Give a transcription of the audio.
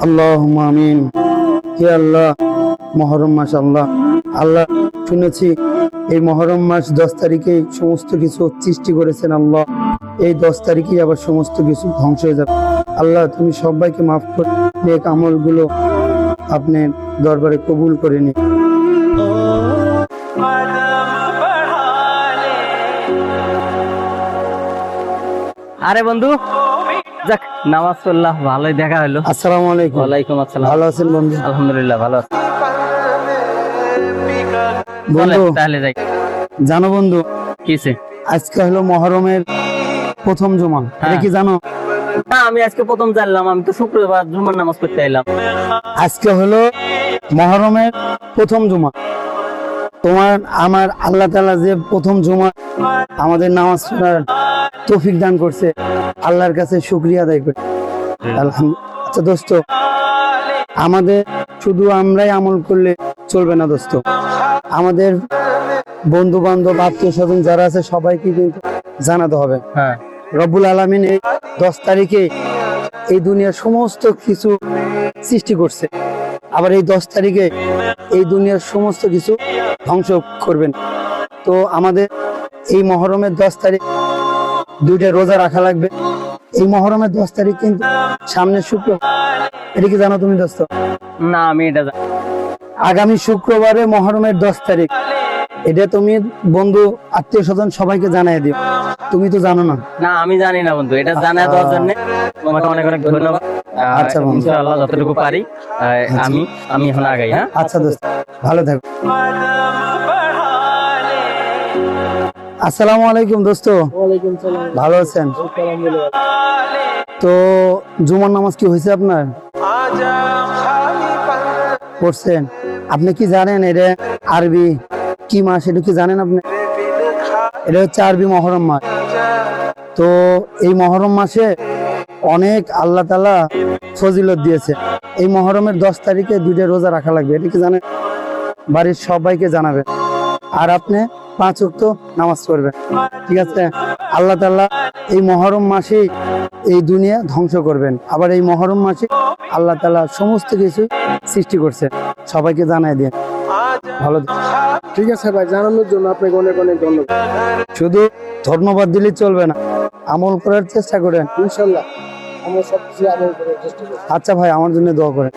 আল্লাহুম্মা আমিন। হে আল্লাহ, মহরম মাস আল্লাহ আল্লাহ শুনেছি এই মহরম মাস 10 তারিখে সমস্ত কিছু সৃষ্টি করেছেন আল্লাহ। এই 10 তারিখে আবার সমস্ত কিছু ধ্বংস হয়ে যাবে আল্লাহ। তুমি সবাইকে মাফ করে নেক আমলগুলো আপনার দরবারে কবুল করে নিন। আরে বন্ধু, যাক নামাজ পড়লাম, ভালোই দেখা হলো। আসসালামু আলাইকুম। ওয়ালাইকুম আসসালাম। ভালো আছেন বন্ধু? আলহামদুলিল্লাহ ভালো আছি। বন্ধু তাহলে যাই। জানো বন্ধু, কিসে? আজকে হলো মহরমের প্রথম জুমা। এটা কি জানো? না, আমি আজকে প্রথম জানলাম। আমি তো শুক্রবার জুমার নামাজ পড়তে এলাম। আজকে হলো মহরমের প্রথম জুমা। তোমার আমার আল্লাহ তাআলা যে প্রথম জুমা আমাদের নামাজ পড়ার তৌফিক দান করছে, আল্লাহর কাছে শুকরিয়া আদায় করি আলহামদুলিল্লাহ। আচ্ছা দোস্ত, আমাদের শুধু আমরাই আমল করলে চলবে না দোস্ত, আমাদের বন্ধু বান্ধব আত্মীয় স্বজন যারা আছে সবাইকে কিন্তু জানাতে হবে। হ্যাঁ, রব্বুল আলামিন এই 10 তারিখে এই দুনিয়ার সমস্ত কিছু সৃষ্টি করছে, আবার এই 10 তারিখে এই দুনিয়ার সমস্ত কিছু ধ্বংস করবেন। তো আমাদের এই মহরমের 10 তারিখ দুইটা রোজা রাখা লাগবে। এই মহরমের 10 তারিখ কিন্তু সামনে শুক্রবার, এটা কি জানো তুমি দোস্ত? না আমি এটা জানি। আগামী শুক্রবারে মহরমের 10 তারিখ, এটা তুমি বন্ধু আত্মীয় স্বজন সবাইকে জানাই দিও। তুমি তো জানো না? না আমি জানি না বন্ধু, এটা জানাই দেওয়ার জন্য তোমাকে অনেক অনেক ধন্যবাদ। আচ্ছা বন্ধু, ইনশাআল্লাহ যতটুকু পারি আমি এখন আগাই। হ্যাঁ আচ্ছা দোস্ত, ভালো থাকো। আসসালামু আলাইকুম দোস্ত। ওয়ালাইকুম সালাম। ভালো আছেন? আলহামদুলিল্লাহ। তো জুমার নামাজ কি হয়েছে আপনার? পড়ছেন? আপনি কি জানেন এটা আরবি কি মাস? এটা কি জানেন আপনি? এটা হচ্ছে আরবি মহরম মাস। তো এই মহরম মাসে অনেক আল্লাহ তাআলা ফজিলত দিয়েছে। এই মহরমের 10 তারিখে দুইটা রোজা রাখা লাগবে, এটা কি জানেন? বাড়ির সবাইকে জানাবেন। আর আপনি 5 ওয়াক্ত নামাজ পড়বেন, ঠিক আছে? আল্লাহ তাআলা এই মহরম মাসে এই দুনিয়া ধ্বংস করবেন, আবার এই মহরম মাসে আল্লাহ তাআলা সমস্ত কিছু সৃষ্টি করছে। সবাইকে জানাই দিন। ভালো ঠিক আছে ভাই, জানানোর জন্য আপনাকে অনেক অনেক ধন্যবাদ। শুধু ধন্যবাদ দিলে চলবে না, আমল করার চেষ্টা করেন। ইনশাল্লাহ আমরা সবকিছু আমল করার চেষ্টা করব। আচ্ছা ভাই, আমার জন্য দোয়া করেন।